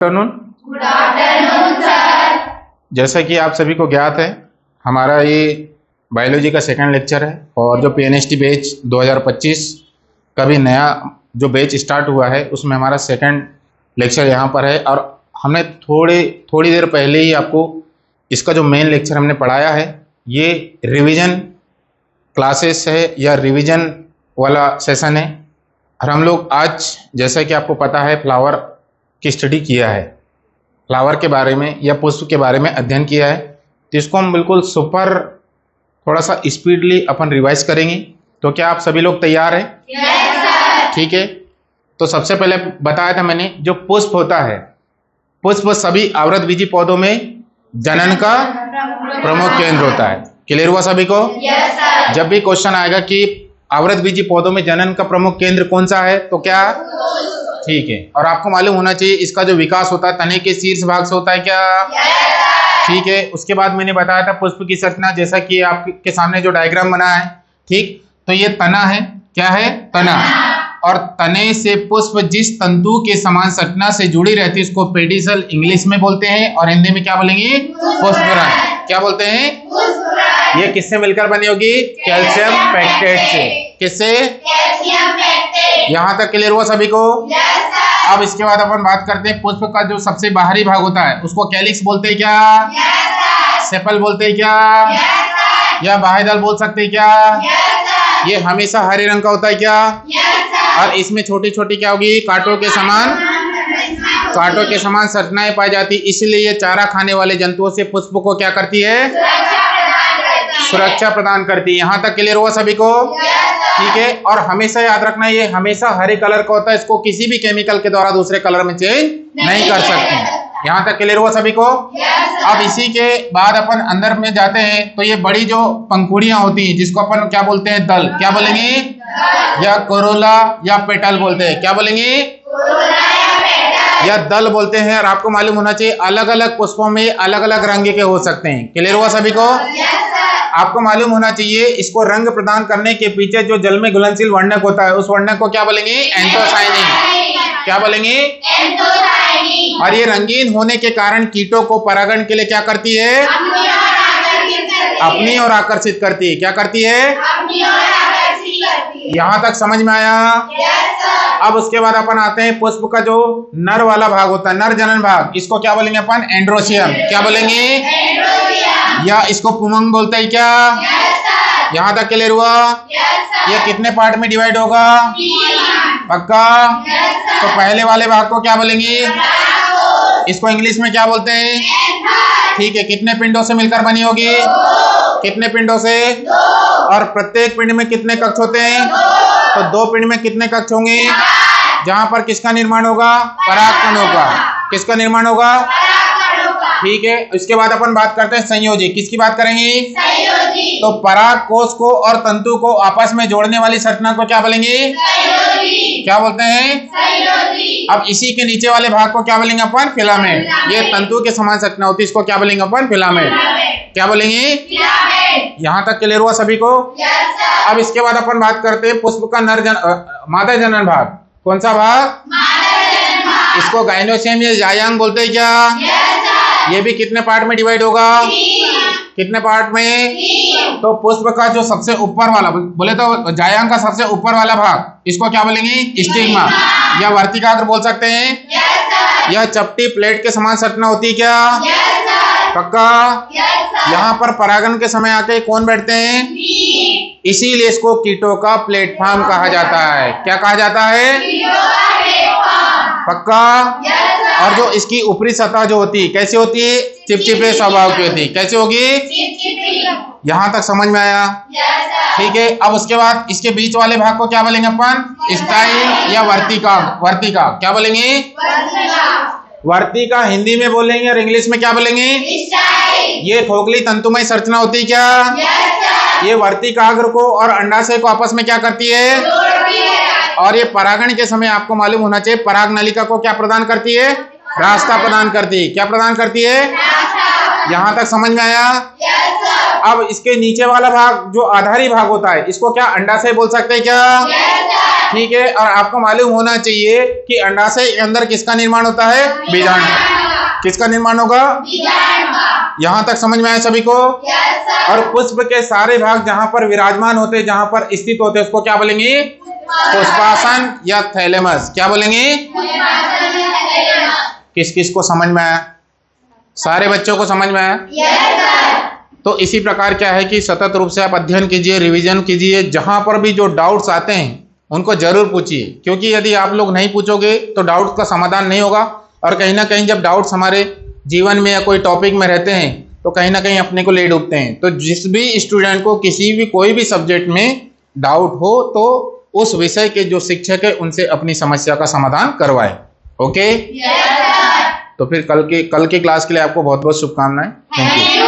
Afternoon. Good afternoon sir. जैसा कि आप सभी को ज्ञात है, हमारा ये बायोलॉजी का सेकंड लेक्चर है और जो पीएनएचटी बैच 2025 का भी नया जो बैच स्टार्ट हुआ है उसमें हमारा सेकंड लेक्चर यहाँ पर है। और हमने थोड़ी देर पहले ही आपको इसका जो मेन लेक्चर हमने पढ़ाया है, ये रिवीजन क्लासेस है या रिवीजन वाला सेशन है। और हम लोग आज, जैसा कि आपको पता है, फ्लावर की स्टडी किया है, फ्लावर के बारे में या पुष्प के बारे में अध्ययन किया है। तो इसको हम बिल्कुल सुपर थोड़ा सा स्पीडली अपन रिवाइज करेंगे। तो क्या आप सभी लोग तैयार हैं? Yes sir. ठीक है। तो सबसे पहले बताया था मैंने, जो पुष्प होता है, पुष्प सभी आवृतबीजी पौधों में जनन का प्रमुख केंद्र होता है। क्लियर हुआ सभी को? Yes sir. जब भी क्वेश्चन आएगा कि आवृतबीजी पौधों में जनन का प्रमुख केंद्र कौन सा है, तो क्या? ठीक है। और आपको मालूम होना चाहिए इसका जो विकास होता है तने के शीर्ष भाग से होता है, क्या? ठीक है। उसके बाद मैंने बताया था पुष्प की संरचना, जैसा कि आपके सामने जो डायग्राम बना है, ठीक। तो ये तना है, क्या है? तना। और तने से पुष्प जिस तंतु के समान संरचना से जुड़ी रहती है उसको पेडिसल इंग्लिश में बोलते हैं, और हिंदी में क्या बोलेंगे? पुष्पराग। क्या बोलते हैं? पुष्पराग। ये किससे मिलकर बनी होगी? कैल्शियम पैक्टेट से। किससे? Calcium pectate. यहाँ तक क्लियर हुआ सभी को? Yes sir. अब इसके बाद अपन बात करते हैं पुष्प का जो सबसे बाहरी भाग होता है उसको कैलिक्स बोलते हैं, क्या? Yes sir. सेपल बोलते हैं, क्या? Yes sir. या बाह्यदल बोल सकते हैं, क्या? Yes sir. ये हमेशा हरे रंग का होता है, क्या? Yes sir. और इसमें छोटी छोटी क्या होगी? कांटों के समान संरचनाएं पाई जाती, इसलिए ये चारा खाने वाले जंतुओं से पुष्प को क्या करती है? सुरक्षा प्रदान करती है। यहाँ तक क्लियर हुआ सभी को? ठीक है। और हमेशा याद रखना, ये हमेशा हरे कलर का होता है, इसको किसी भी केमिकल के द्वारा दूसरे कलर में चेंज नहीं कर सकते। यहाँ तक क्लियर हुआ सभी को? अब इसी के बाद अपन अंदर में जाते हैं, तो ये बड़ी जो पंखुड़ियां होती हैं जिसको अपन क्या बोलते हैं? दल। क्या बोलेंगे? या कोरोला या पेटल बोलते हैं, क्या बोलेंगे? या दल बोलते हैं। और आपको मालूम होना चाहिए अलग अलग पुष्पों में अलग अलग रंग के हो सकते हैं। क्लियर हुआ सभी को? आपको मालूम होना चाहिए इसको रंग प्रदान करने के पीछे जो जल में घुलनशील वर्णक होता है उस वर्णक को क्या बोलेंगे? एंथोसायनिन। क्या बोलेंगे? एंथोसायनिन। और ये रंगीन होने के कारण कीटों को परागण के लिए क्या करती है? अपनी ओर आकर्षित करती है। क्या करती है? यहाँ तक समझ में आया? अब उसके बाद अपन आते हैं पुष्प का जो नर वाला भाग होता है, नर जनन भाग, इसको क्या बोलेंगे अपन? एंड्रोशियम। क्या बोलेंगे? या इसको पुमंग बोलते हैं, क्या? यहाँ तक क्लियर हुआ? ये कितने पार्ट में डिवाइड होगा? पक्का? तो पहले वाले भाग को क्या बोलेंगे? इसको इंग्लिश में क्या बोलते हैं? ठीक है। कितने पिंडों से मिलकर बनी होगी? कितने पिंडों से? और प्रत्येक पिंड में कितने कक्ष होते हैं? तो 2 पिंड में कितने कक्ष होंगे? जहां पर किसका निर्माण होगा? परागकणों का। किसका निर्माण होगा? ठीक है। इसके बाद अपन बात करते हैं संयोजी। किसकी बात करेंगे? संयोजी। तो पराग कोष को और तंतु को आपस में जोड़ने वाली संरचना को क्या बोलेंगे? संयोजी। क्या बोलते हैं? संयोजी। अब इसी के नीचे वाले भाग को क्या बोलेंगे अपन? फिलामेंट। ये तंतु के समान संरचना होती है, इसको क्या बोलेंगे अपन? फिलामेंट। क्या बोलेंगे? यहाँ तक क्लियर हुआ सभी को? अब इसके बाद अपन बात करते हैं पुष्प का मादा जनन भाग। कौन सा भाग? इसको गाइनोसियम या जायांग बोलते हैं, क्या? ये भी कितने पार्ट में डिवाइड होगा? कितने पार्ट में? तो पुष्प का जो सबसे ऊपर वाला, बोले तो जायांग का सबसे ऊपर वाला भाग, इसको क्या बोलेंगे? स्टिग्मा या वर्तिकाग्र बोल सकते हैं। यह चपटी प्लेट के समान संरचना होती है, क्या? पक्का? यहाँ पर परागण के समय आके कौन बैठते हैं? इसीलिए इसको कीटों का प्लेटफॉर्म कहा जाता है। क्या कहा जाता है? पक्का? और जो इसकी ऊपरी सतह जो होती है कैसी होती है? चिपचिपे स्वभाव की होती है। कैसी होगी? यहाँ तक समझ में आया? ठीक है। अब उसके बाद इसके बीच वाले भाग को क्या बोलेंगे अपन? स्टाइल या वर्तिका। क्या बोलेंगे? वर्तिका हिंदी में बोलेंगे और इंग्लिश में क्या बोलेंगे? ये खोखली तंतुमय संरचना होती है, क्या? ये वर्तिकाग्र को और अंडाशय को आपस में क्या करती है? और ये परागण के समय आपको मालूम होना चाहिए पराग नलिका को क्या प्रदान करती है? रास्ता प्रदान करती है। क्या प्रदान करती है? यहाँ तक समझ में आया? अब इसके नीचे वाला भाग जो आधारी भाग होता है इसको क्या अंडाशय बोल सकते हैं, क्या? ठीक है। और आपको मालूम होना चाहिए कि अंडाशय के अंदर किसका निर्माण होता है? बीजाणु। किसका निर्माण होगा? यहाँ तक समझ में आया सभी को? और पुष्प के सारे भाग जहां पर विराजमान होते, जहां पर स्थित होते, उसको क्या बोलेंगे? पुष्पासन या थैलेमस। क्या बोलेंगे? किस किस को समझ में आया? सारे बच्चों को समझ में आया? तो इसी प्रकार क्या है कि सतत रूप से आप अध्ययन कीजिए, रिवीजन कीजिए, जहां पर भी जो डाउट्स आते हैं उनको जरूर पूछिए, क्योंकि यदि आप लोग नहीं पूछोगे तो डाउट्स का समाधान नहीं होगा। और कहीं ना कहीं जब डाउट्स हमारे जीवन में या कोई टॉपिक में रहते हैं तो कहीं ना कहीं अपने को ले डूबते हैं। तो जिस भी स्टूडेंट को किसी भी कोई भी सब्जेक्ट में डाउट हो तो उस विषय के जो शिक्षक है उनसे अपनी समस्या का समाधान करवाए। ओके, तो फिर कल के क्लास के लिए आपको बहुत बहुत शुभकामनाएं। Thank you.